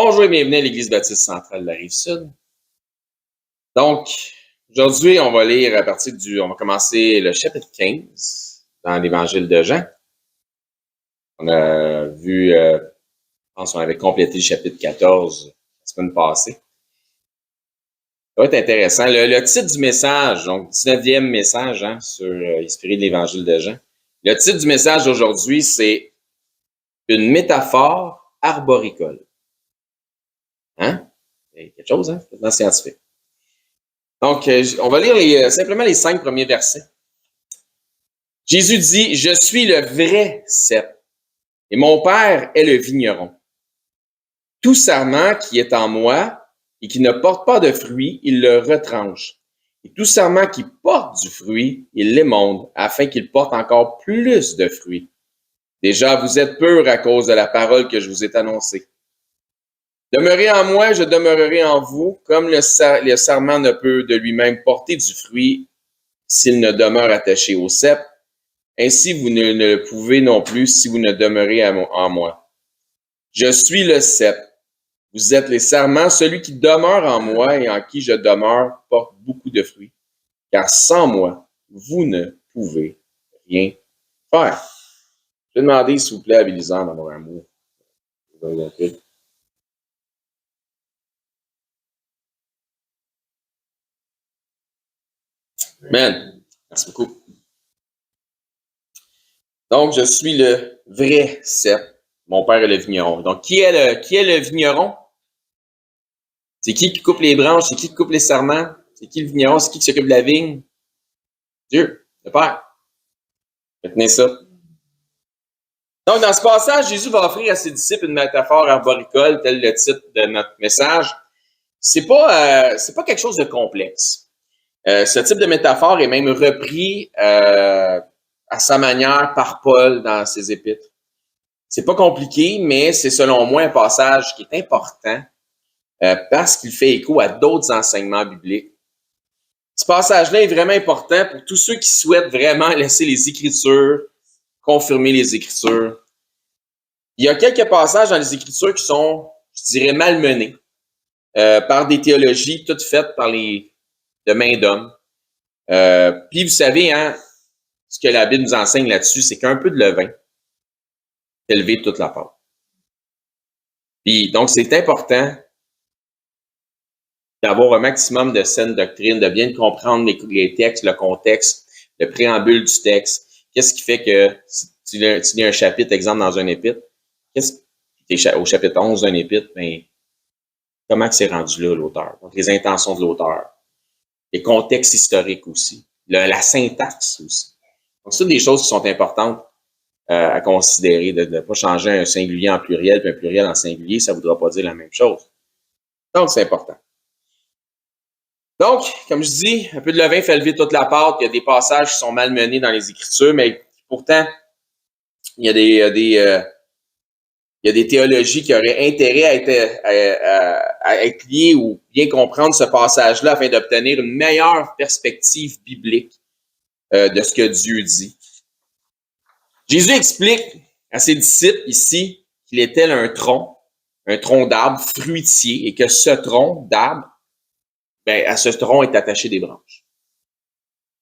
Bonjour et bienvenue à l'Église baptiste centrale de la Rive-Sud. Donc, aujourd'hui, on va commencer le chapitre 15 dans l'Évangile de Jean. On a vu, je pense qu'on avait complété le chapitre 14 la semaine passée. Ça va être intéressant. Le titre du message, donc 19e message inspiré de l'Évangile de Jean. Le titre du message d'aujourd'hui, c'est une métaphore arboricole. Hein? C'est quelque chose, hein? C'est scientifique. Donc, on va lire simplement les 5 premiers versets. Jésus dit, « Je suis le vrai cep, et mon Père est le vigneron. Tout sarment qui est en moi et qui ne porte pas de fruit, il le retranche. Et tout sarment qui porte du fruit, il l'émonde, afin qu'il porte encore plus de fruits. Déjà, vous êtes purs à cause de la parole que je vous ai annoncée. Demeurez en moi, je demeurerai en vous, comme le sarment ne peut de lui-même porter du fruit s'il ne demeure attaché au cep. Ainsi, vous ne le pouvez non plus si vous ne demeurez en moi. Je suis le cep. Vous êtes les sarments. Celui qui demeure en moi et en qui je demeure porte beaucoup de fruits. Car sans moi, vous ne pouvez rien faire. Je vais demander, s'il vous plaît, à Bélisande, dans mon amour. Amen. Merci beaucoup. Donc, je suis le vrai cep. Mon père est le vigneron. Donc, qui est le vigneron? C'est qui coupe les branches? C'est qui coupe les sarments? C'est qui le vigneron? C'est qui s'occupe de la vigne? Dieu, le Père. Retenez ça. Donc, dans ce passage, Jésus va offrir à ses disciples une métaphore arboricole, tel le titre de notre message. C'est pas quelque chose de complexe. Ce type de métaphore est même repris à sa manière par Paul dans ses épîtres. C'est pas compliqué, mais c'est selon moi un passage qui est important parce qu'il fait écho à d'autres enseignements bibliques. Ce passage-là est vraiment important pour tous ceux qui souhaitent vraiment laisser les Écritures, confirmer les Écritures. Il y a quelques passages dans les Écritures qui sont, je dirais, malmenés par des théologies toutes faites par de main d'hommes. Puis vous savez, hein, ce que la Bible nous enseigne là-dessus, c'est qu'un peu de levain fait lever toute la pâte. Puis donc, c'est important d'avoir un maximum de saine doctrine, de bien comprendre les textes, le contexte, le préambule du texte. Qu'est-ce qui fait que si tu lis un chapitre, exemple, dans un épître, au chapitre 11 d'un épître, ben, comment c'est rendu là, l'auteur? Donc, les intentions de l'auteur, les contextes historiques aussi, la syntaxe aussi. Donc, c'est des choses qui sont importantes à considérer, de ne pas changer un singulier en pluriel puis un pluriel en singulier, ça ne voudra pas dire la même chose. Donc, c'est important. Donc, comme je dis, un peu de levain fait lever toute la pâte. Il y a des passages qui sont malmenés dans les Écritures, mais pourtant, il y a des théologies qui auraient intérêt à être liées ou bien comprendre ce passage-là afin d'obtenir une meilleure perspective biblique de ce que Dieu dit. Jésus explique à ses disciples ici qu'il est tel un tronc d'arbre fruitier, et que ce tronc d'arbre, ben, à ce tronc est attaché des branches.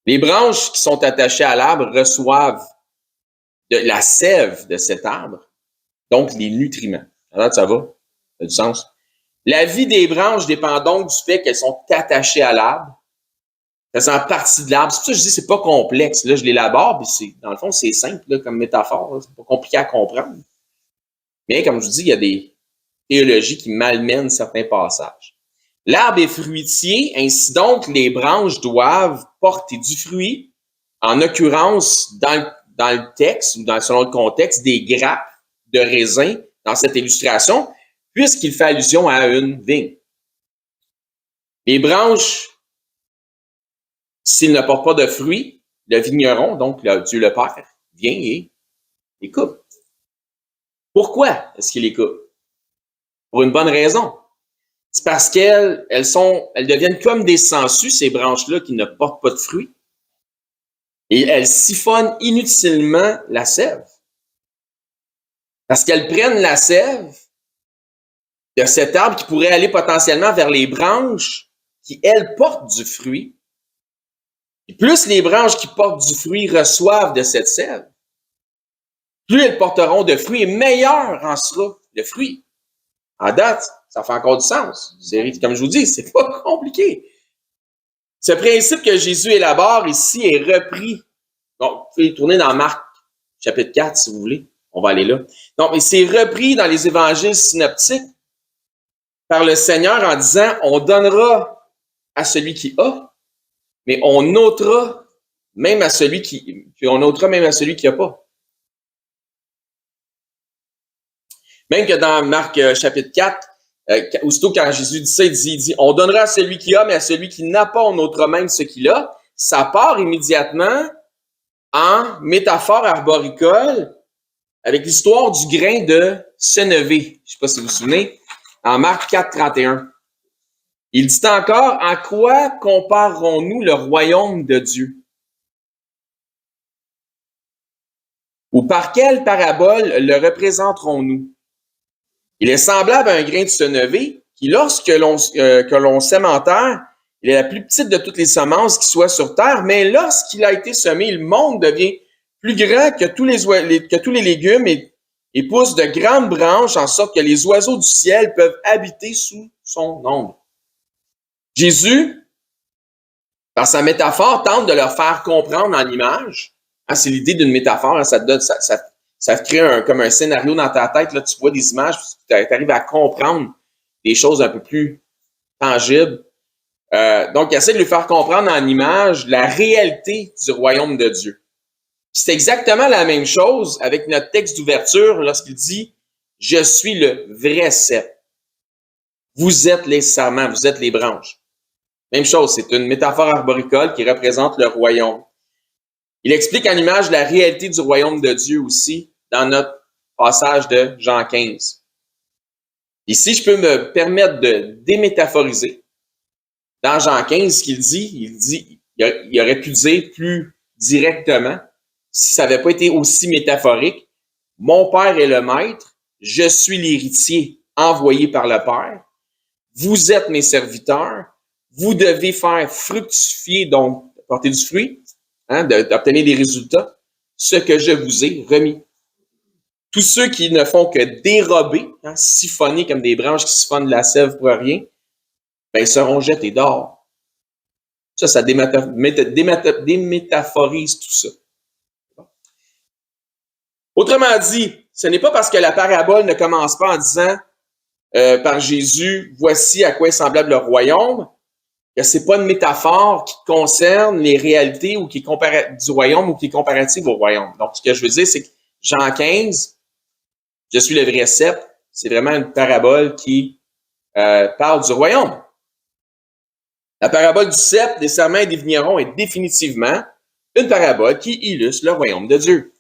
Les branches qui sont attachées à l'arbre reçoivent de la sève de cet arbre, donc les nutriments. Alors, ça va? Ça a du sens? La vie des branches dépend donc du fait qu'elles sont attachées à l'arbre, faisant partie de l'arbre. C'est pour ça que je dis que c'est pas complexe. Là, je l'élabore, puis dans le fond, c'est simple là, comme métaphore. Là. C'est pas compliqué à comprendre. Mais comme je vous dis, il y a des théologies qui malmènent certains passages. L'arbre est fruitier, ainsi donc les branches doivent porter du fruit, en occurrence dans le texte ou selon le contexte, des grappes de raisin dans cette illustration, puisqu'il fait allusion à une vigne. Les branches, s'ils ne portent pas de fruits, le vigneron, donc Dieu le Père, vient et les coupe. Pourquoi est-ce qu'il les coupe? Pour une bonne raison. C'est parce qu'elles deviennent comme des sangsues, ces branches-là qui ne portent pas de fruits. Et elles siphonnent inutilement la sève. Parce qu'elles prennent la sève de cet arbre qui pourrait aller potentiellement vers les branches qui, elles, portent du fruit. Et plus les branches qui portent du fruit reçoivent de cette sève, plus elles porteront de fruits et meilleur en sera le fruit. En date, ça fait encore du sens. Comme je vous dis, c'est pas compliqué. Ce principe que Jésus élabore ici est repris. Donc, vous pouvez tourner dans Marc, chapitre 4, si vous voulez. On va aller là. Donc, c'est repris dans les évangiles synoptiques par le Seigneur en disant, on donnera à celui qui a, mais on ôtera même à celui qui n'a pas. Même que dans Marc chapitre 4, aussitôt quand Jésus dit ça, il dit, on donnera à celui qui a, mais à celui qui n'a pas, on ôtera même ce qu'il a. Ça part immédiatement en métaphore arboricole avec l'histoire du grain de senevé. Je ne sais pas si vous vous souvenez, en Marc 4, 31. Il dit encore, en quoi comparerons-nous le royaume de Dieu? Ou par quelle parabole le représenterons-nous? Il est semblable à un grain de senevé qui, lorsque l'on sème en terre, il est la plus petite de toutes les semences qui soient sur terre, mais lorsqu'il a été semé, il monte, devient plus grand que tous les légumes et pousse de grandes branches en sorte que les oiseaux du ciel peuvent habiter sous son ombre. Jésus, par sa métaphore, tente de leur faire comprendre en image. C'est l'idée d'une métaphore, ça te crée comme un scénario dans ta tête. Là, tu vois des images, tu arrives à comprendre des choses un peu plus tangibles. Donc, il essaie de lui faire comprendre en image la réalité du royaume de Dieu. C'est exactement la même chose avec notre texte d'ouverture lorsqu'il dit « Je suis le vrai cep. Vous êtes les sarments, vous êtes les branches. » Même chose, c'est une métaphore arboricole qui représente le royaume. Il explique en image la réalité du royaume de Dieu aussi dans notre passage de Jean 15. Ici, je peux me permettre de démétaphoriser. Dans Jean 15, ce qu'il dit, il aurait pu dire plus directement, si ça n'avait pas été aussi métaphorique, « Mon Père est le Maître, je suis l'héritier envoyé par le Père, vous êtes mes serviteurs, vous devez faire fructifier, donc porter du fruit, d'obtenir des résultats, ce que je vous ai remis. Tous ceux qui ne font que dérober, siphonner comme des branches qui siphonnent de la sève pour rien, seront jetés dehors. Ça démétaphorise tout ça. Autrement dit, ce n'est pas parce que la parabole ne commence pas en disant par Jésus, voici à quoi est semblable le royaume, que c'est pas une métaphore qui concerne les réalités ou qui est du royaume ou qui est comparative au royaume. Donc, ce que je veux dire, c'est que Jean 15, je suis le vrai cep, c'est vraiment une parabole qui parle du royaume. La parabole du cep, des serments et des vignerons est définitivement une parabole qui illustre le royaume de Dieu.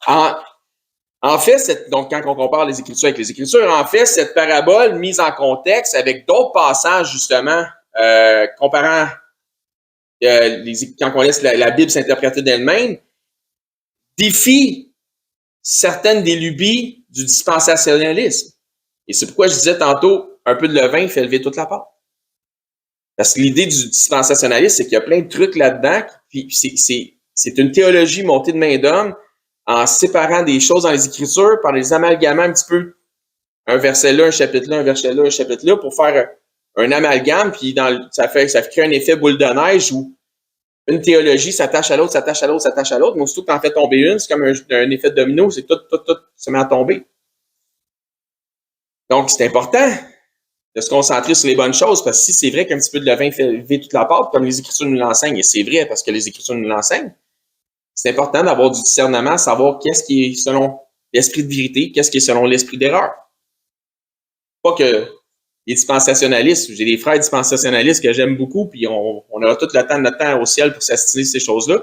En fait, donc quand on compare les Écritures avec les Écritures, en fait, cette parabole mise en contexte avec d'autres passages, justement, comparant quand on laisse la Bible s'interpréter d'elle-même, défie certaines des lubies du dispensationalisme. Et c'est pourquoi je disais tantôt, un peu de levain fait lever toute la pâte. Parce que l'idée du dispensationalisme, c'est qu'il y a plein de trucs là-dedans, puis c'est une théologie montée de main d'homme en séparant des choses dans les Écritures, par les amalgamant un petit peu un verset là, un chapitre là, un verset là, un chapitre là, pour faire un amalgame, puis ça crée un effet boule de neige où une théologie s'attache à l'autre, s'attache à l'autre, s'attache à l'autre, mais aussitôt que tu en fais tomber une, c'est comme un effet domino, c'est tout se met à tomber. Donc, c'est important de se concentrer sur les bonnes choses, parce que si c'est vrai qu'un petit peu de levain fait lever toute la pâte, comme les Écritures nous l'enseignent, et c'est vrai parce que les Écritures nous l'enseignent, c'est important d'avoir du discernement, savoir qu'est-ce qui est selon l'esprit de vérité, qu'est-ce qui est selon l'esprit d'erreur. Pas que les dispensationalistes, j'ai des frères dispensationalistes que j'aime beaucoup, puis on aura tout le temps de notre temps au ciel pour s'assiner ces choses-là.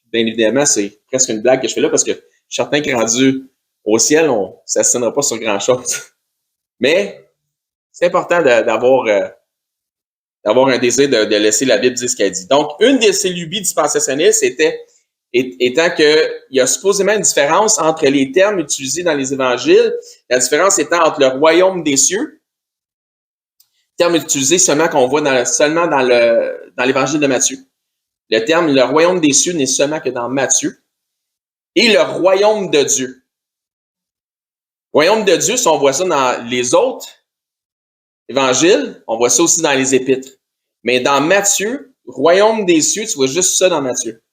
Bien évidemment, c'est presque une blague que je fais là, parce que je suis certain que rendu au ciel, on ne s'assinera pas sur grand-chose. Mais c'est important d'avoir un désir de laisser la Bible dire ce qu'elle dit. Donc, une de ces lubies dispensationnistes étant qu'il y a supposément une différence entre les termes utilisés dans les évangiles, la différence étant entre le royaume des cieux terme utilisé seulement qu'on voit seulement dans l'évangile de Matthieu. Le terme « le royaume des cieux » n'est seulement que dans Matthieu. Et le royaume de Dieu. Royaume de Dieu, si on voit ça dans les autres évangiles, on voit ça aussi dans les épîtres. Mais dans Matthieu, royaume des cieux, tu vois juste ça dans Matthieu.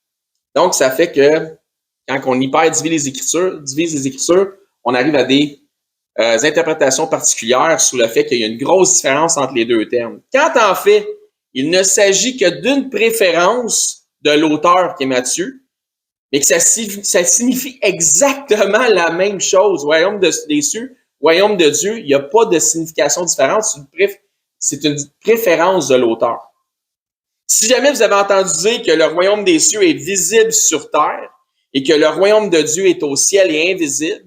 Donc, ça fait que quand on divise les Écritures, on arrive à des interprétations particulières sur le fait qu'il y a une grosse différence entre les deux termes. Quand en fait, il ne s'agit que d'une préférence de l'auteur qui est Matthieu, mais que ça signifie exactement la même chose. Royaume des cieux, royaume de Dieu, il n'y a pas de signification différente. C'est une préférence de l'auteur. Si jamais vous avez entendu dire que le royaume des cieux est visible sur terre et que le royaume de Dieu est au ciel et invisible,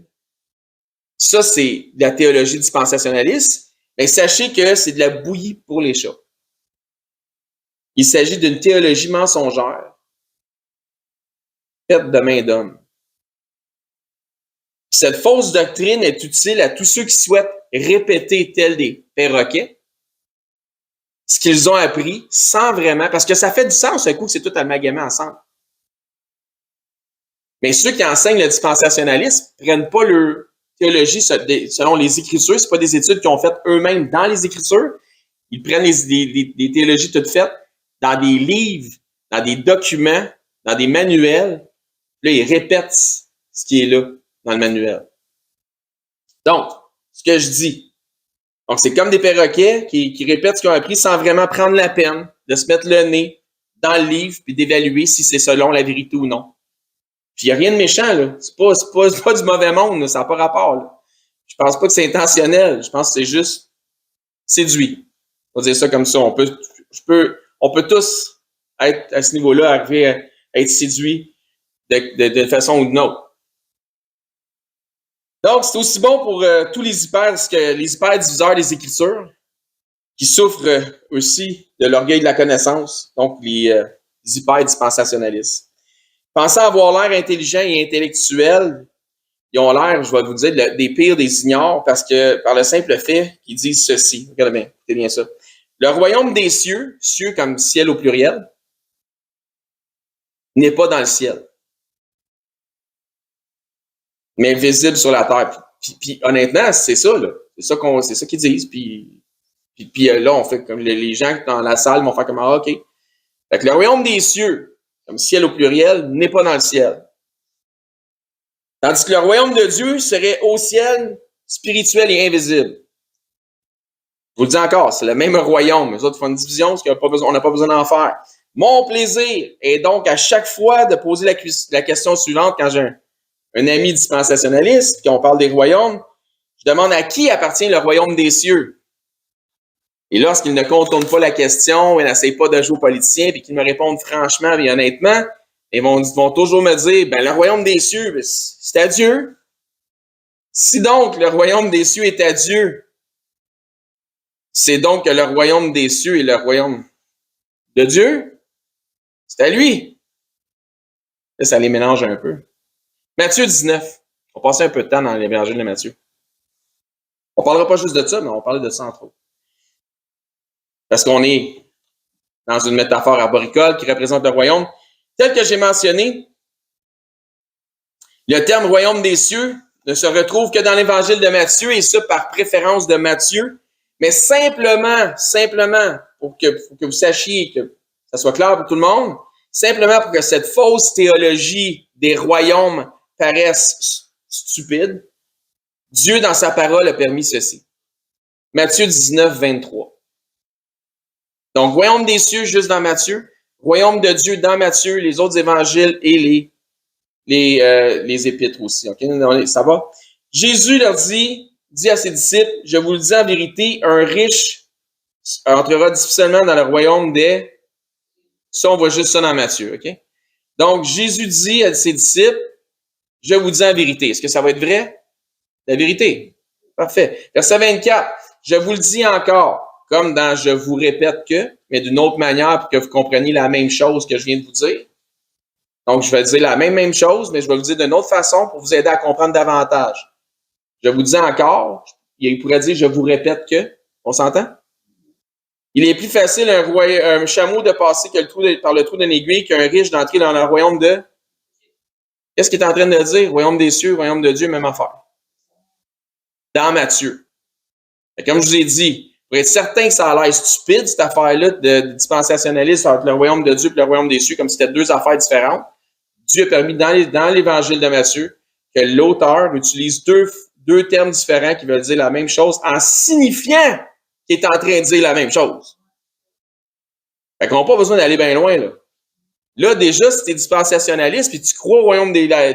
ça, c'est de la théologie dispensationaliste, mais sachez que c'est de la bouillie pour les chats. Il s'agit d'une théologie mensongère, faite de main d'homme. Cette fausse doctrine est utile à tous ceux qui souhaitent répéter tels des perroquets ce qu'ils ont appris sans vraiment, parce que ça fait du sens un coup que c'est tout amalgamé ensemble. Mais ceux qui enseignent le dispensationalisme prennent pas leur théologie selon les Écritures, c'est pas des études qu'ils ont faites eux-mêmes dans les Écritures, ils prennent des théologies toutes faites dans des livres, dans des documents, dans des manuels, là ils répètent ce qui est là dans le manuel. Donc, ce que je dis, donc c'est comme des perroquets qui répètent ce qu'ils ont appris sans vraiment prendre la peine de se mettre le nez dans le livre puis d'évaluer si c'est selon la vérité ou non. Puis il n'y a rien de méchant, là. C'est pas du mauvais monde, là. Ça n'a pas rapport, là. Je pense pas que c'est intentionnel. Je pense que c'est juste séduit. On va dire ça comme ça. On peut tous être à ce niveau-là, arriver à être séduit de façon ou d'une autre. Donc, c'est aussi bon pour tous les hyperdiviseurs des Écritures, qui souffrent aussi de l'orgueil de la connaissance, donc les hyperdispensationalistes. Pensant avoir l'air intelligent et intellectuel, ils ont l'air, je vais vous dire, des pires des ignares, parce que par le simple fait qu'ils disent ceci. Regardez bien, écoutez bien ça. Le royaume des cieux, cieux comme ciel au pluriel, n'est pas dans le ciel, mais visible sur la terre. Puis honnêtement, c'est ça, là. C'est ça qu'ils disent. Puis là, on fait comme les gens dans la salle vont faire comme OK. Fait que le royaume des cieux, comme ciel au pluriel, n'est pas dans le ciel. Tandis que le royaume de Dieu serait au ciel, spirituel et invisible. Je vous le dis encore, c'est le même royaume. Les autres font une division, parce qu'on n'a pas besoin d'en faire. Mon plaisir est donc à chaque fois de poser la question suivante quand j'ai un ami dispensationaliste, puis on parle des royaumes, je demande à qui appartient le royaume des cieux. Et lorsqu'ils ne contournent pas la question, ils n'essayent pas de jouer aux politiciens, puis qu'ils me répondent franchement et honnêtement, ils vont toujours me dire, ben le royaume des cieux, c'est à Dieu. Si donc le royaume des cieux est à Dieu, c'est donc que le royaume des cieux est le royaume de Dieu. C'est à lui. Là, ça les mélange un peu. Matthieu 19. On va passer un peu de temps dans l'évangile de Matthieu. On ne parlera pas juste de ça, mais on va parler de ça entre autres. Parce qu'on est dans une métaphore arboricole qui représente le royaume. Tel que j'ai mentionné, le terme royaume des cieux ne se retrouve que dans l'évangile de Matthieu, et ça par préférence de Matthieu, mais simplement, pour que vous sachiez, que ça soit clair pour tout le monde, simplement pour que cette fausse théologie des royaumes paraisse stupide, Dieu, dans sa parole, a permis ceci. Matthieu 19, 23. Donc, royaume des cieux, juste dans Matthieu, royaume de Dieu dans Matthieu, les autres évangiles et les épîtres aussi. OK? Ça va? Jésus leur dit à ses disciples, je vous le dis en vérité, un riche entrera difficilement dans le royaume des... Ça, on voit juste ça dans Matthieu. OK? Donc, Jésus dit à ses disciples, je vous dis en vérité. Est-ce que ça va être vrai? La vérité. Parfait. Verset 24. Je vous le dis encore, comme dans je vous répète que, mais d'une autre manière pour que vous compreniez la même chose que je viens de vous dire. Donc, je vais dire la même chose, mais je vais vous dire d'une autre façon pour vous aider à comprendre davantage. Je vous dis encore, il pourrait dire je vous répète que. On s'entend? Il est plus facile un chameau de passer par le trou d'une aiguille qu'un riche d'entrer dans le royaume de... Qu'est-ce qu'il est en train de dire? Royaume des cieux, royaume de Dieu, même affaire. Dans Matthieu. Et comme je vous ai dit, pour être certain que ça a l'air stupide, cette affaire-là de dispensationalisme entre le royaume de Dieu et le royaume des cieux, comme si c'était deux affaires différentes, Dieu a permis dans l'évangile de Matthieu que l'auteur utilise deux termes différents qui veulent dire la même chose en signifiant qu'il est en train de dire la même chose. Fait qu'on n'a pas besoin d'aller bien loin, là. Là, déjà, si tu es dispensationaliste puis tu crois au royaume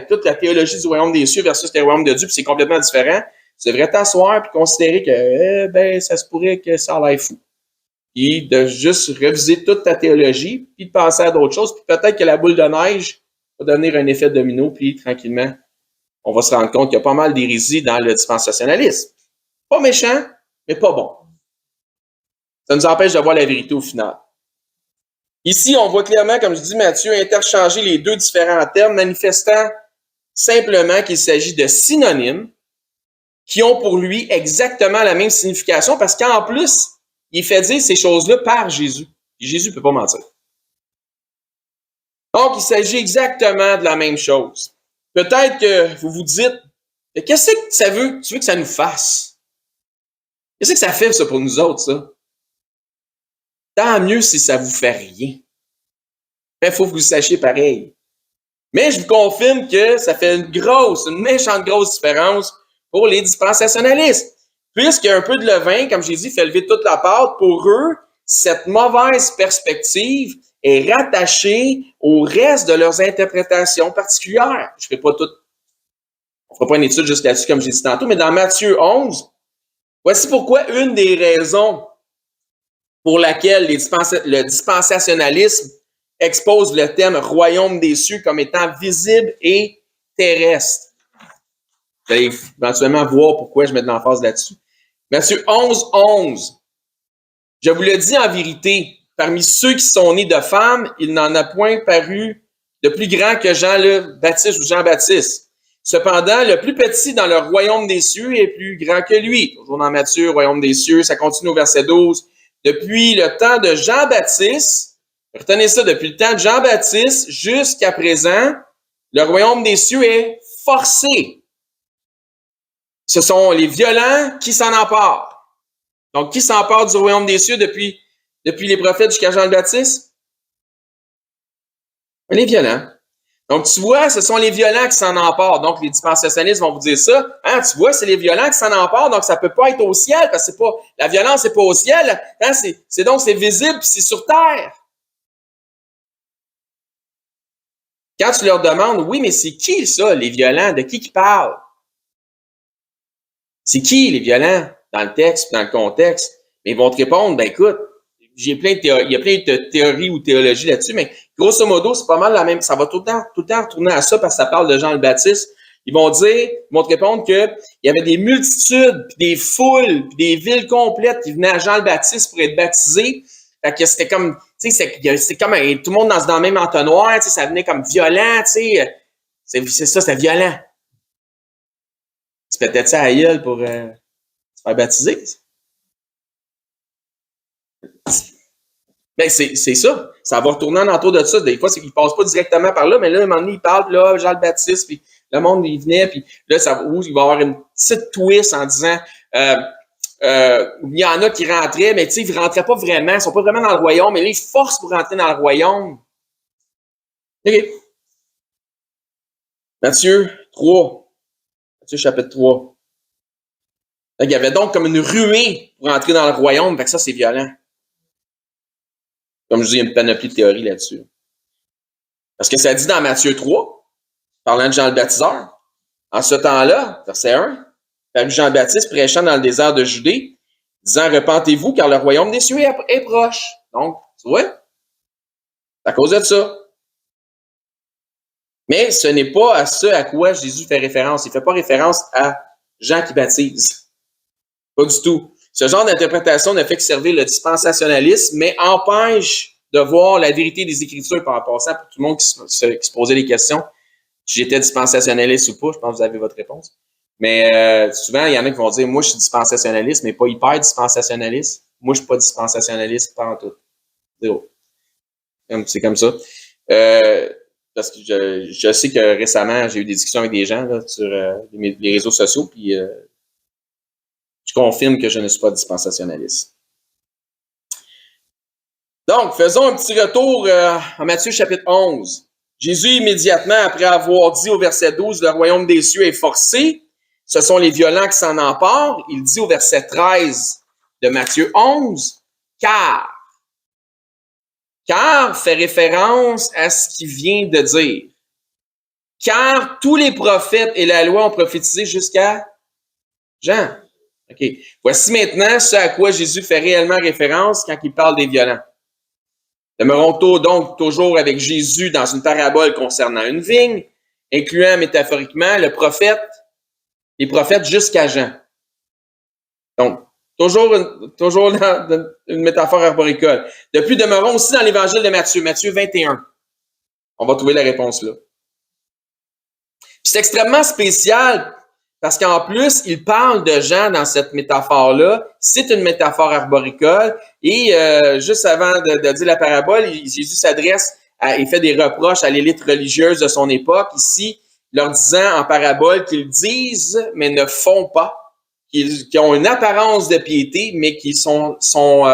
toute la théologie du royaume des cieux versus le royaume de Dieu, puis c'est complètement différent, tu devrais t'asseoir puis considérer que ça se pourrait que ça a l'air fou. Puis de juste reviser toute ta théologie, puis de penser à d'autres choses, puis peut-être que la boule de neige va devenir un effet domino, puis tranquillement, on va se rendre compte qu'il y a pas mal d'hérésie dans le dispensationalisme. Pas méchant, mais pas bon. Ça nous empêche de voir la vérité au final. Ici, on voit clairement, comme je dis, Matthieu interchanger les deux différents termes, manifestant simplement qu'il s'agit de synonymes qui ont pour lui exactement la même signification, parce qu'en plus, il fait dire ces choses-là par Jésus. Et Jésus ne peut pas mentir. Donc, il s'agit exactement de la même chose. Peut-être que vous vous dites, qu'est-ce que ça veut? Tu veux que ça nous fasse? Qu'est-ce que ça fait, ça, pour nous autres, ça? Tant mieux si ça vous fait rien. Il faut que vous le sachiez pareil. Mais je vous confirme que ça fait une méchante grosse différence pour les dispensationalistes. Puisqu'il y a un peu de levain, comme j'ai dit, fait lever toute la pâte, pour eux, cette mauvaise perspective est rattachée au reste de leurs interprétations particulières. Je ne ferai pas tout. On ne fera pas une étude juste là-dessus, comme j'ai dit tantôt, mais dans Matthieu 11, voici pourquoi une des raisons pour laquelle le dispensationalisme expose le thème royaume des cieux comme étant visible et terrestre. Vous allez éventuellement voir pourquoi je mets de l'emphase là-dessus. Matthieu 11, 11. Je vous le dis en vérité, parmi ceux qui sont nés de femmes, il n'en a point paru de plus grand que Jean le Baptiste ou Jean-Baptiste. Cependant, le plus petit dans le royaume des cieux est plus grand que lui. Toujours dans Matthieu, royaume des cieux, ça continue au verset 12. Depuis le temps de Jean-Baptiste, retenez ça, depuis le temps de Jean-Baptiste jusqu'à présent, le royaume des cieux est forcé. Ce sont les violents qui s'en emparent. Donc, qui s'empare du royaume des cieux depuis les prophètes jusqu'à Jean-Baptiste? Les violents. Donc, tu vois, ce sont les violents qui s'en emparent. Donc, les dispensationnistes vont vous dire ça. Hein, tu vois, c'est les violents qui s'en emparent, donc ça peut pas être au ciel, parce que c'est pas, la violence, c'est pas au ciel. Hein, c'est visible, puis c'est sur terre. Quand tu leur demandes, oui, mais c'est qui ça, les violents? De qui parlent? C'est qui les violents dans le texte, dans le contexte? Mais ils vont te répondre, ben écoute, il y a plein de théories ou théologies là-dessus, mais grosso modo, c'est pas mal la même. Ça va tout le temps retourner à ça parce que ça parle de Jean le Baptiste. Ils vont te répondre qu'il y avait des multitudes, puis des foules, puis des villes complètes qui venaient à Jean le Baptiste pour être baptisés. Fait que c'était comme, tu sais, c'est comme tout le monde dans le même entonnoir, tu sais, ça venait comme violent, tu sais. C'est ça, c'était violent. Tu pétais ça à la gueule pour se faire baptiser. Ben, c'est ça. Ça va retourner en entour de ça. Des fois, il ne passe pas directement par là, mais là, à un moment donné, il parle, puis là, Jean le Baptiste, puis le monde, il venait, puis là, il va y avoir une petite twist en disant, il y en a qui rentraient, mais tu sais, ils ne rentraient pas vraiment, ils ne sont pas vraiment dans le royaume, mais là, ils forcent pour rentrer dans le royaume. OK. Matthieu 3. Matthieu chapitre 3. Il y avait donc comme une ruée pour entrer dans le royaume, fait que ça, c'est violent. Comme je dis, il y a une panoplie de théories là-dessus. Parce que ça dit dans Matthieu 3, parlant de Jean le Baptiseur, en ce temps-là, verset 1, parut Jean-Baptiste prêchant dans le désert de Judée, disant, repentez-vous, car le royaume des cieux est proche. Donc, tu vois, c'est à cause de ça. Mais ce n'est pas à ce à quoi Jésus fait référence. Il ne fait pas référence à Jean qui baptise. Pas du tout. Ce genre d'interprétation ne fait que servir le dispensationalisme, mais empêche de voir la vérité des Écritures par passant pour tout le monde qui se posait des questions. Si j'étais dispensationaliste ou pas, je pense que vous avez votre réponse. Mais souvent, il y en a qui vont dire, moi, je suis dispensationaliste, mais pas hyper dispensationaliste. Moi, je suis pas dispensationaliste, pas en tout. Zéro. C'est comme ça. Parce que je sais que récemment, j'ai eu des discussions avec des gens là, sur les réseaux sociaux, puis je confirme que je ne suis pas dispensationaliste. Donc, faisons un petit retour en Matthieu chapitre 11. Jésus, immédiatement après avoir dit au verset 12, « Le royaume des cieux est forcé », ce sont les violents qui s'en emparent. Il dit au verset 13 de Matthieu 11, « Car fait référence à ce qu'il vient de dire. Car tous les prophètes et la loi ont prophétisé jusqu'à Jean. » OK. Voici maintenant ce à quoi Jésus fait réellement référence quand il parle des violents. Demeurons donc toujours avec Jésus dans une parabole concernant une vigne, incluant métaphoriquement les prophètes jusqu'à Jean. Donc, toujours dans une métaphore arboricole. De plus, demeurons aussi dans l'évangile de Matthieu, Matthieu 21. On va trouver la réponse là. C'est extrêmement spécial parce qu'en plus, il parle de Jean dans cette métaphore-là. C'est une métaphore arboricole. Et juste avant de dire la parabole, Jésus s'adresse, il fait des reproches à l'élite religieuse de son époque, ici, leur disant en parabole qu'ils disent, mais ne font pas, qui ont une apparence de piété, mais qui sont sans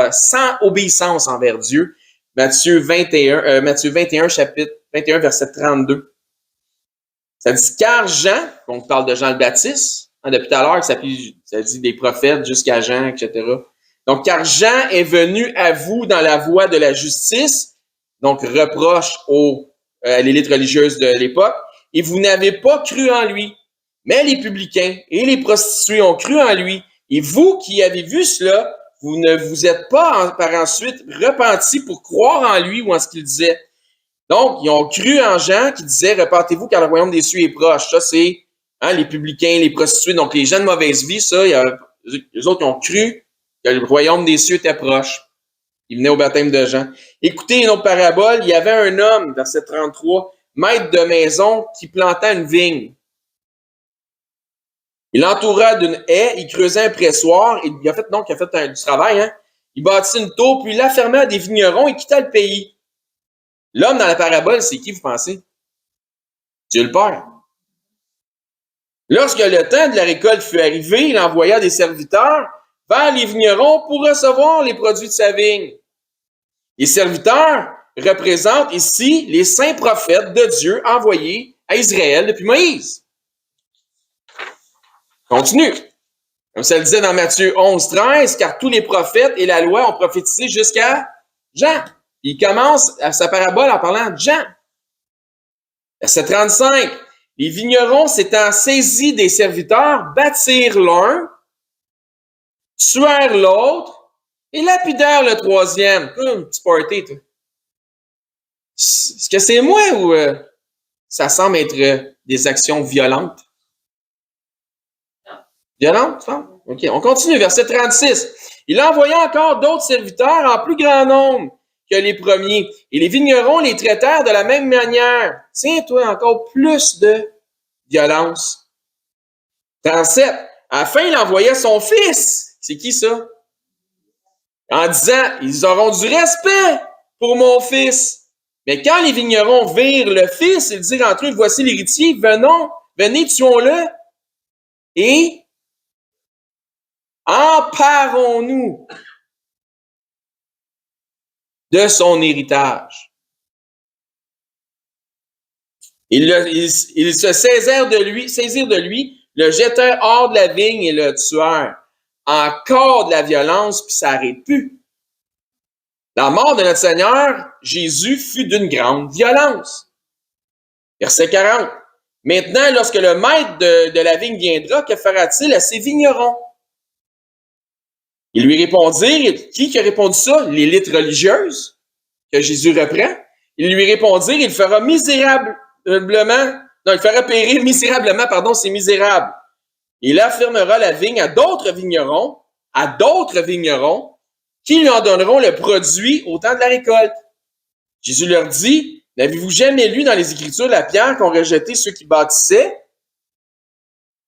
obéissance envers Dieu. Matthieu 21, chapitre 21, verset 32. Ça dit, car Jean, on parle de Jean le Baptiste, depuis tout à l'heure, ça dit des prophètes jusqu'à Jean, etc. Donc, car Jean est venu à vous dans la voie de la justice, donc reproche à l'élite religieuse de l'époque, et vous n'avez pas cru en lui. Mais les publicains et les prostituées ont cru en lui. Et vous qui avez vu cela, vous ne vous êtes pas par ensuite repentis pour croire en lui ou en ce qu'il disait. Donc, ils ont cru en Jean qui disait « Repentez-vous car le royaume des cieux est proche ». Ça, c'est les publicains, les prostituées, donc les gens de mauvaise vie, ça, les autres qui ont cru que le royaume des cieux était proche. Ils venaient au baptême de Jean. Écoutez une autre parabole. Il y avait un homme, verset 33, maître de maison, qui planta une vigne. Il l'entoura d'une haie, il creusait un pressoir, et il a fait du travail, hein. Il bâtit une tour, puis il la fermait à des vignerons et quitta le pays. L'homme dans la parabole, c'est qui, vous pensez? Dieu le Père. Lorsque le temps de la récolte fut arrivé, il envoya des serviteurs vers les vignerons pour recevoir les produits de sa vigne. Les serviteurs représentent ici les saints prophètes de Dieu envoyés à Israël depuis Moïse. Continue. Comme ça le disait dans Matthieu 11, 13, car tous les prophètes et la loi ont prophétisé jusqu'à Jean. Il commence sa parabole en parlant de Jean. Verset 35. Les vignerons s'étant saisis des serviteurs, battirent l'un, tuèrent l'autre et lapidèrent le troisième. Petit party, toi. Est-ce que c'est moi ou ça semble être des actions violentes? Violentes, hein? OK, on continue. Verset 36. Il envoya encore d'autres serviteurs en plus grand nombre que les premiers. Et les vignerons les traitèrent de la même manière. Tiens-toi, encore plus de violence. 37. À la fin, il envoya son fils. C'est qui ça? En disant, ils auront du respect pour mon fils. Mais quand les vignerons virent le fils, ils dirent entre eux, voici l'héritier, venez, tuons-le. Et emparons-nous de son héritage. Ils se saisirent de lui, le jetèrent hors de la vigne et le tuèrent. Encore de la violence, puis ça n'arrête plus. La mort de notre Seigneur, Jésus, fut d'une grande violence. Verset 40. Maintenant, lorsque le maître de la vigne viendra, que fera-t-il à ses vignerons? Ils lui répondirent, qui a répondu ça? L'élite religieuse que Jésus reprend. Ils lui répondirent, il fera périr misérablement, ces misérables. Il affirmera la vigne à d'autres vignerons, qui lui en donneront le produit au temps de la récolte. Jésus leur dit, n'avez-vous jamais lu dans les Écritures la pierre qu'ont rejetée ceux qui bâtissaient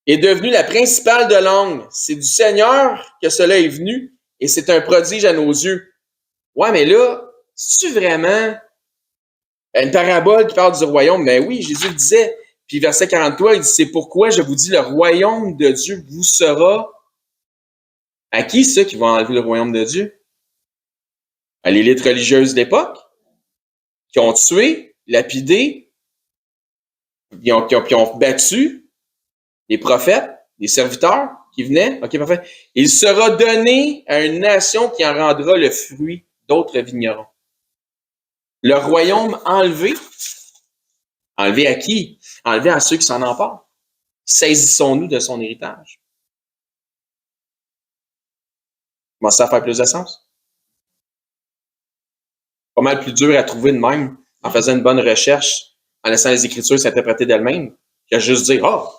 est devenue la principale de l'angle. C'est du Seigneur que cela est venu, et c'est un prodige à nos yeux. Ouais, mais là, c'est-tu vraiment une parabole qui parle du royaume? Mais oui, Jésus le disait. Puis verset 43, il dit, c'est pourquoi je vous dis, le royaume de Dieu vous sera. À qui ceux qui vont enlever le royaume de Dieu? À l'élite religieuse d'époque, qui ont tué, lapidé, qui ont battu les prophètes, les serviteurs qui venaient. OK, parfait. Il sera donné à une nation qui en rendra le fruit d'autres vignerons. Le royaume enlevé. Enlevé à qui? Enlevé à ceux qui s'en emparent. Saisissons-nous de son héritage. Commence à faire plus de sens? Pas mal plus dur à trouver de même en faisant une bonne recherche, en laissant les Écritures s'interpréter d'elles-mêmes, qu'à juste dire, ah,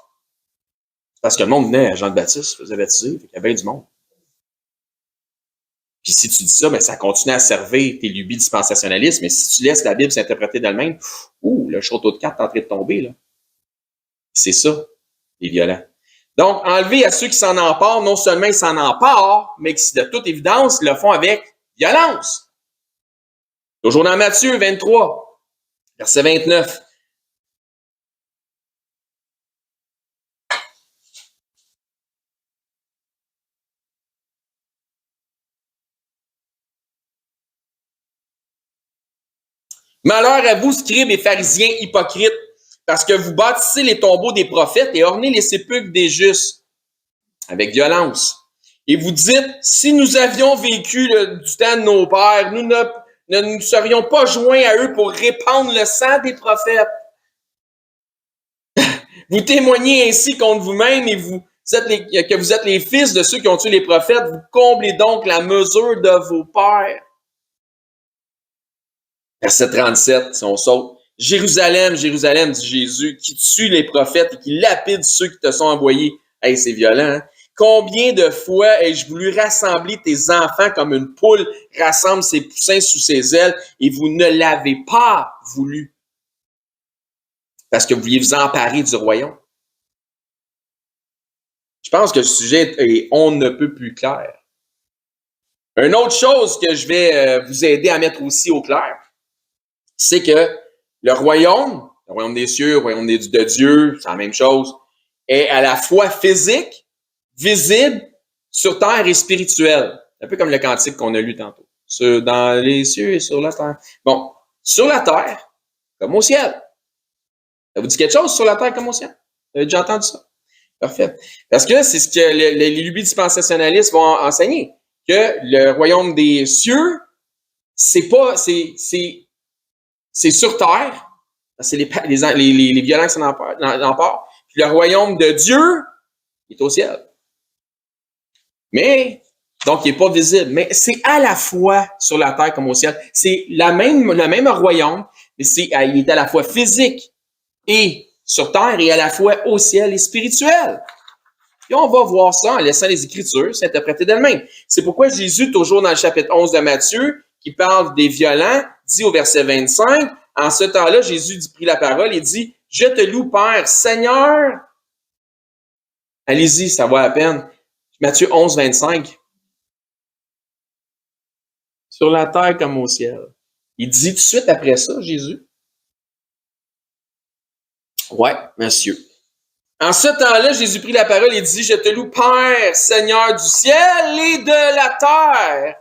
parce que le monde venait à Jean-Baptiste, faisait baptiser, il y avait du monde. Puis si tu dis ça, ben, ça continue à servir tes lubies dispensationalistes, mais si tu laisses la Bible s'interpréter d'elle-même, le château de cartes est en train de tomber, là. C'est ça, les violents. Donc, enlever à ceux qui s'en emparent, non seulement ils s'en emparent, mais qui, de toute évidence, le font avec violence. Toujours dans Matthieu 23, verset 29. Malheur à vous, scribes et pharisiens hypocrites, parce que vous bâtissez les tombeaux des prophètes et ornez les sépulcres des justes avec violence. Et vous dites, si nous avions vécu du temps de nos pères, nous ne nous serions pas joints à eux pour répandre le sang des prophètes. Vous témoignez ainsi contre vous-même et que vous êtes les fils de ceux qui ont tué les prophètes. Vous comblez donc la mesure de vos pères. Verset 37, si on saute. Jérusalem, Jérusalem, dit Jésus, qui tue les prophètes et qui lapide ceux qui te sont envoyés. Hey, c'est violent, hein? Combien de fois ai-je voulu rassembler tes enfants comme une poule rassemble ses poussins sous ses ailes et vous ne l'avez pas voulu parce que vous vouliez vous emparer du royaume? Je pense que le sujet est on ne peut plus clair. Une autre chose que je vais vous aider à mettre aussi au clair, c'est que le royaume des cieux, le royaume de Dieu, c'est la même chose, est à la fois physique, visible, sur terre et spirituel. Un peu comme le cantique qu'on a lu tantôt. Dans les cieux et sur la terre. Bon, sur la terre, comme au ciel. Ça vous dit quelque chose sur la terre comme au ciel? Vous avez déjà entendu ça? Parfait. Parce que c'est ce que les lubies dispensationalistes vont enseigner. Que le royaume des cieux, c'est sur terre. C'est les violents qui s'en emparent. Puis le royaume de Dieu est au ciel. Mais, donc, il n'est pas visible. Mais c'est à la fois sur la terre comme au ciel. C'est le même royaume, mais il est à la fois physique et sur terre et à la fois au ciel et spirituel. Et on va voir ça en laissant les Écritures s'interpréter d'elles-mêmes. C'est pourquoi Jésus, toujours dans le chapitre 11 de Matthieu, qui parle des violents, dit au verset 25, en ce temps-là, Jésus prit la parole et dit, « Je te loue, Père, Seigneur. » Allez-y, ça vaut la peine. Matthieu 11, 25. Sur la terre comme au ciel. Il dit tout de suite après ça, Jésus. Ouais, monsieur. En ce temps-là, Jésus prit la parole et dit, « Je te loue, Père, Seigneur du ciel et de la terre. »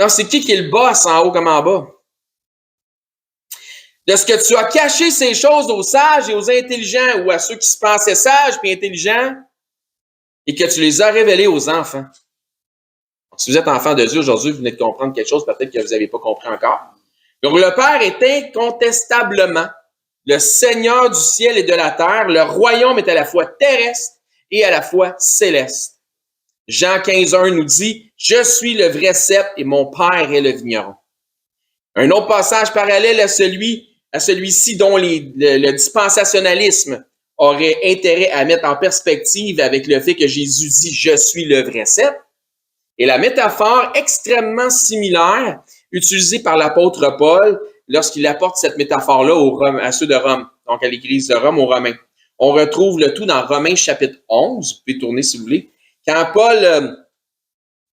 Non, c'est qui est le boss en haut comme en bas? De ce que tu as caché ces choses aux sages et aux intelligents, ou à ceux qui se pensaient sages et intelligents, et que tu les as révélés aux enfants. Donc, si vous êtes enfant de Dieu aujourd'hui, vous venez de comprendre quelque chose peut-être que vous n'avez pas compris encore. Donc, le Père est incontestablement le Seigneur du ciel et de la terre. Le royaume est à la fois terrestre et à la fois céleste. Jean 15:1 nous dit, « Je suis le vrai cep et mon Père est le vigneron. » Un autre passage parallèle à celui-ci dont le dispensationalisme aurait intérêt à mettre en perspective avec le fait que Jésus dit « Je suis le vrai cep », et la métaphore extrêmement similaire utilisée par l'apôtre Paul lorsqu'il apporte cette métaphore-là à ceux de Rome, donc à l'église de Rome, aux Romains. On retrouve le tout dans Romains chapitre 11, vous pouvez tourner si vous voulez, quand Paul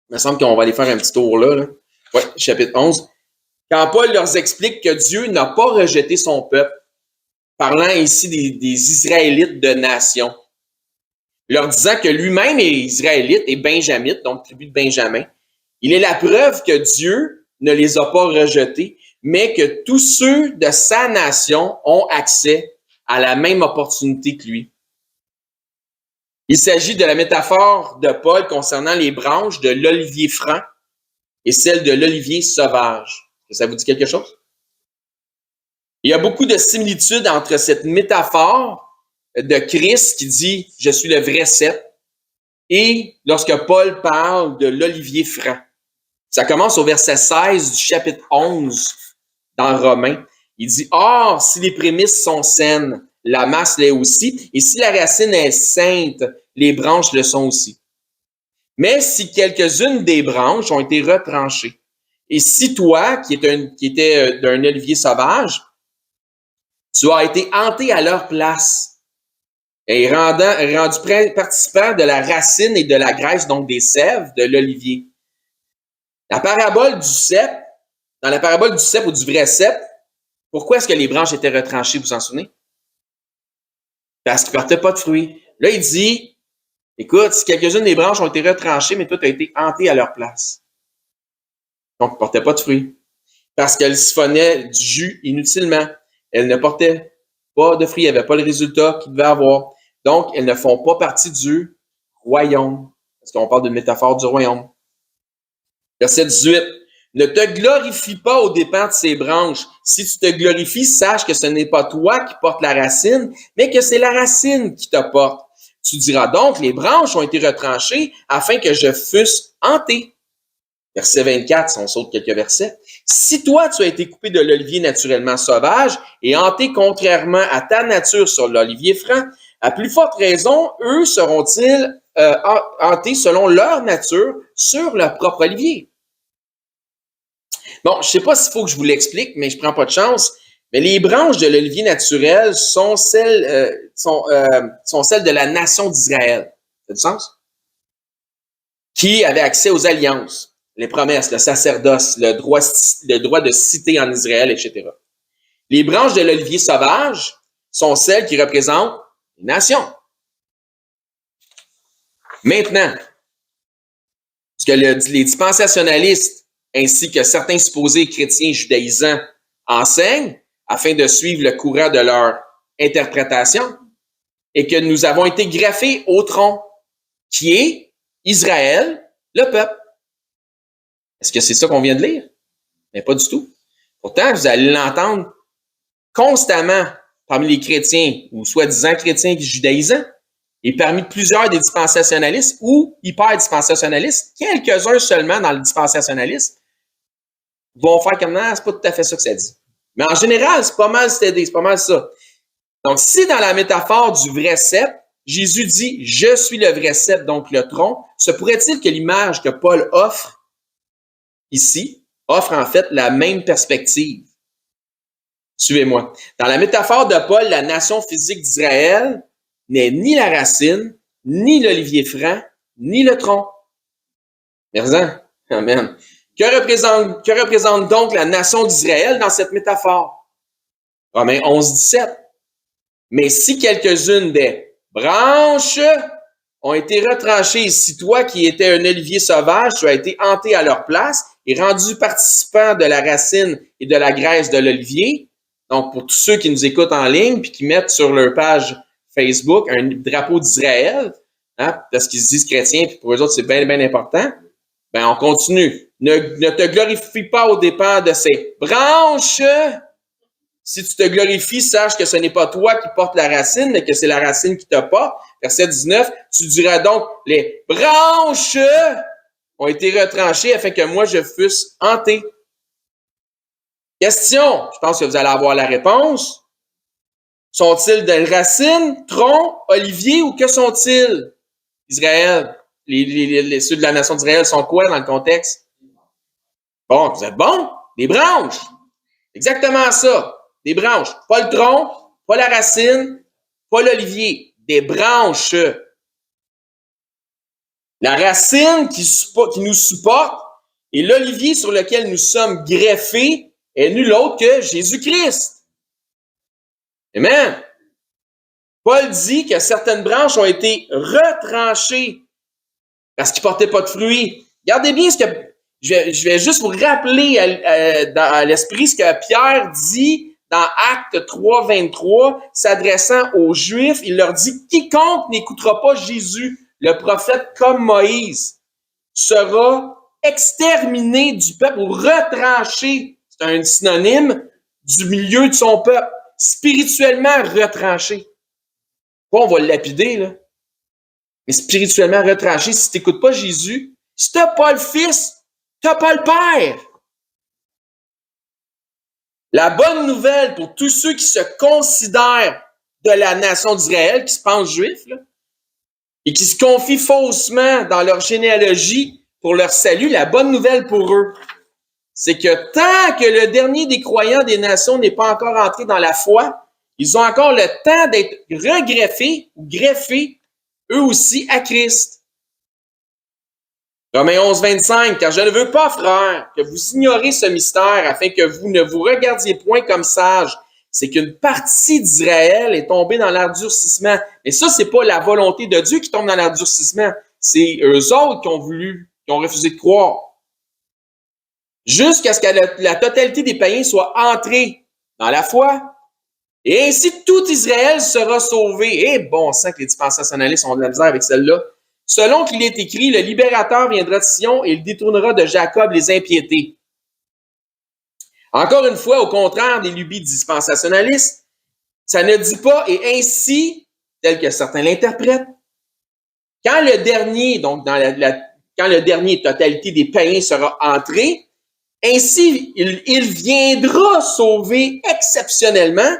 Il me semble qu'on va aller faire un petit tour là. Oui, chapitre 11. Quand Paul leur explique que Dieu n'a pas rejeté son peuple, parlant ici des Israélites de nation, leur disant que lui-même est israélite et benjamite, donc tribu de Benjamin, il est la preuve que Dieu ne les a pas rejetés, mais que tous ceux de sa nation ont accès à la même opportunité que lui. Il s'agit de la métaphore de Paul concernant les branches de l'olivier franc et celle de l'olivier sauvage. Ça vous dit quelque chose? Il y a beaucoup de similitudes entre cette métaphore de Christ qui dit « Je suis le vrai cep » et lorsque Paul parle de l'olivier franc. Ça commence au verset 16 du chapitre 11 dans Romains. Il dit « Or, si les prémices sont saines, la masse l'est aussi, et si la racine est sainte, les branches le sont aussi. Mais si quelques-unes des branches ont été retranchées, et si toi, qui étais d'un olivier sauvage, tu as été hanté à leur place, et rendu participant de la racine et de la graisse, donc des sèves de l'olivier. La parabole du cep, dans la parabole du cep ou du vrai cep, pourquoi est-ce que les branches étaient retranchées, vous vous en souvenez? Parce qu'ils ne portaient pas de fruits. Là, il dit, écoute, si quelques-unes des branches ont été retranchées, mais toi, tu as été hanté à leur place. Donc, ils ne portaient pas de fruits. Parce qu'elles siphonnaient du jus inutilement. Elles ne portaient pas de fruits, elles n'avaient pas le résultat qu'ils devaient avoir. Donc, elles ne font pas partie du royaume. Parce qu'on parle d'une métaphore du royaume. Verset 18. Ne te glorifie pas aux dépens de ces branches. Si tu te glorifies, sache que ce n'est pas toi qui portes la racine, mais que c'est la racine qui te porte. Tu diras donc, les branches ont été retranchées afin que je fusse hanté. Verset 24, si on saute quelques versets. Si toi, tu as été coupé de l'olivier naturellement sauvage et hanté contrairement à ta nature sur l'olivier franc, à plus forte raison, eux seront-ils hantés selon leur nature sur leur propre olivier. Bon, je ne sais pas s'il faut que je vous l'explique, mais je ne prends pas de chance. Mais les branches de l'olivier naturel sont celles de la nation d'Israël. Ça a du sens? Qui avait accès aux alliances, les promesses, le sacerdoce, le droit de cité en Israël, etc. Les branches de l'olivier sauvage sont celles qui représentent les nations. Maintenant, ce que les dispensationalistes ainsi que certains supposés chrétiens judaïsants enseignent, afin de suivre le courant de leur interprétation, et que nous avons été greffés au tronc, qui est Israël, le peuple. Est-ce que c'est ça qu'on vient de lire? Mais pas du tout. Pourtant, vous allez l'entendre constamment parmi les chrétiens, ou soi-disant chrétiens judaïsants, et parmi plusieurs des dispensationalistes ou hyper-dispensationalistes, quelques-uns seulement dans le dispensationalisme, vont faire comme non, c'est pas tout à fait ça que ça dit. Mais en général, c'est pas mal c'est pas mal ça. Donc, si dans la métaphore du vrai cep, Jésus dit « Je suis le vrai cep », donc le tronc, se pourrait-il que l'image que Paul offre ici offre en fait la même perspective? Suivez-moi. Dans la métaphore de Paul, la nation physique d'Israël n'est ni la racine, ni l'olivier franc, ni le tronc. Merci. Amen. Que représente donc la nation d'Israël dans cette métaphore? Romains 11, 17. Mais si quelques-unes des branches ont été retranchées, si toi qui étais un olivier sauvage, tu as été hanté à leur place et rendu participant de la racine et de la graisse de l'olivier, donc pour tous ceux qui nous écoutent en ligne puis qui mettent sur leur page Facebook un drapeau d'Israël, hein, parce qu'ils se disent chrétiens puis pour eux autres c'est bien, bien important, ben on continue. Ne te glorifie pas aux dépens de ces branches. Si tu te glorifies, sache que ce n'est pas toi qui portes la racine, mais que c'est la racine qui te porte. Verset 19, tu diras donc, les branches ont été retranchées afin que moi je fusse hanté. Question, je pense que vous allez avoir la réponse. Sont-ils de racine, tronc, olivier ou que sont-ils? Israël, ceux de la nation d'Israël sont quoi dans le contexte? Bon, vous êtes bons? Des branches. Exactement ça. Des branches. Pas le tronc, pas la racine, pas l'olivier. Des branches. La racine qui nous supporte et l'olivier sur lequel nous sommes greffés est nul autre que Jésus-Christ. Amen. Paul dit que certaines branches ont été retranchées parce qu'ils ne portaient pas de fruits. Regardez bien ce que... Je vais juste vous rappeler à l'esprit ce que Pierre dit dans Actes 3, 23, s'adressant aux Juifs. Il leur dit « Quiconque n'écoutera pas Jésus, le prophète comme Moïse, sera exterminé du peuple ou retranché. » C'est un synonyme du milieu de son peuple. Spirituellement retranché. Pas on va le lapider, là. Mais spirituellement retranché, si tu n'écoutes pas Jésus, si tu n'as pas le Fils, tu n'as pas le Père. La bonne nouvelle pour tous ceux qui se considèrent de la nation d'Israël, qui se pensent juifs, là, et qui se confient faussement dans leur généalogie pour leur salut, la bonne nouvelle pour eux, c'est que tant que le dernier des croyants des nations n'est pas encore entré dans la foi, ils ont encore le temps d'être regreffés ou greffés, eux aussi, à Christ. Romains 11, 25, « Car je ne veux pas, frères, que vous ignorez ce mystère, afin que vous ne vous regardiez point comme sages. C'est qu'une partie d'Israël est tombée dans l'endurcissement. » Mais ça, c'est pas la volonté de Dieu qui tombe dans l'endurcissement. C'est eux autres qui ont refusé de croire. Jusqu'à ce que la totalité des païens soit entrée dans la foi. Et ainsi, tout Israël sera sauvé. Et bon sang que les dispensationalistes ont de la misère avec celle-là. Selon qu'il est écrit, le libérateur viendra de Sion et il détournera de Jacob les impiétés. Encore une fois, au contraire des lubies dispensationalistes, ça ne dit pas, et ainsi, tel que certains l'interprètent, quand le dernier, donc quand le dernier totalité des païens sera entré, ainsi il viendra sauver exceptionnellement,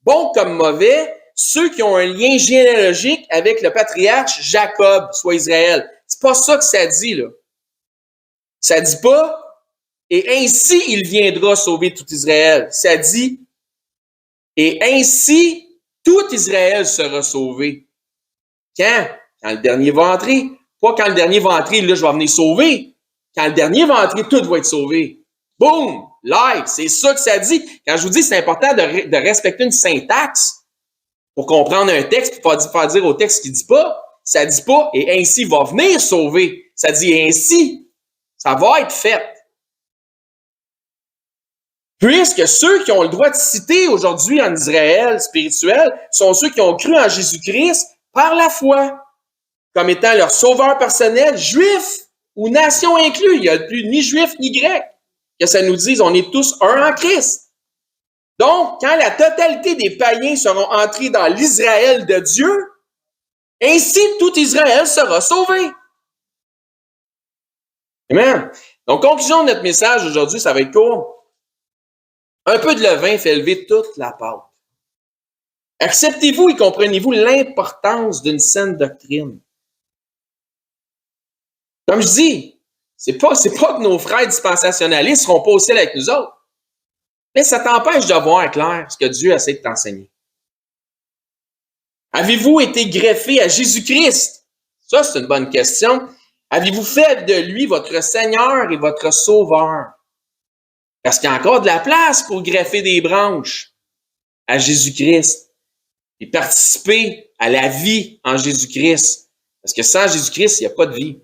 bon comme mauvais, ceux qui ont un lien généalogique avec le patriarche Jacob, soit Israël. C'est pas ça que ça dit, là. Ça dit pas, et ainsi il viendra sauver tout Israël. Ça dit, et ainsi tout Israël sera sauvé. Quand? Quand le dernier va entrer. Pas quand le dernier va entrer, là, je vais venir sauver. Quand le dernier va entrer, tout va être sauvé. Boum! Live! C'est ça que ça dit. Quand je vous dis, c'est important de respecter une syntaxe pour comprendre un texte, pour faire dire au texte ce qu'il dit pas. Ça dit pas, et ainsi il va venir sauver. Ça dit ainsi, ça va être fait. Puisque ceux qui ont le droit de citer aujourd'hui en Israël spirituel sont ceux qui ont cru en Jésus-Christ par la foi, comme étant leur sauveur personnel, juif ou nation inclus. Il n'y a plus ni juif ni grec. Que ça nous dise, on est tous un en Christ. Donc, quand la totalité des païens seront entrés dans l'Israël de Dieu, ainsi tout Israël sera sauvé. Amen. Donc, conclusion de notre message aujourd'hui, ça va être court. Un peu de levain fait lever toute la pâte. Acceptez-vous et comprenez-vous l'importance d'une saine doctrine. Comme je dis, c'est pas que nos frères dispensationalistes ne seront pas au ciel avec nous autres. Mais ça t'empêche de voir clair ce que Dieu essaie de t'enseigner. Avez-vous été greffé à Jésus-Christ? Ça, c'est une bonne question. Avez-vous fait de lui votre Seigneur et votre Sauveur? Parce qu'il y a encore de la place pour greffer des branches à Jésus-Christ et participer à la vie en Jésus-Christ. Parce que sans Jésus-Christ, il n'y a pas de vie.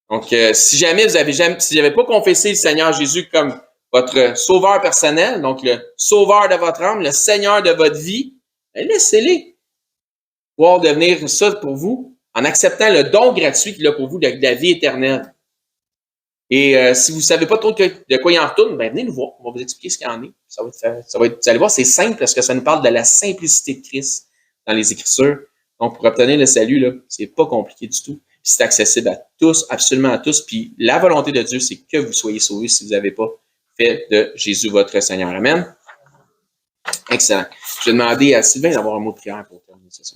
Donc, si jamais vous n'avez pas confessé le Seigneur Jésus comme votre sauveur personnel, donc le sauveur de votre âme, le Seigneur de votre vie, laissez-les pouvoir devenir ça pour vous en acceptant le don gratuit qu'il a pour vous de la vie éternelle. Et si vous ne savez pas trop de quoi il en retourne, ben venez nous voir, on va vous expliquer ce qu'il y en est. Vous allez voir, c'est simple parce que ça nous parle de la simplicité de Christ dans les Écritures. Donc, pour obtenir le salut, là, c'est pas compliqué du tout. C'est accessible à tous, absolument à tous. Puis la volonté de Dieu, c'est que vous soyez sauvés si vous n'avez pas fait de Jésus votre Seigneur. Amen. Excellent. Je vais demander à Sylvain d'avoir un mot de prière pour terminer ça.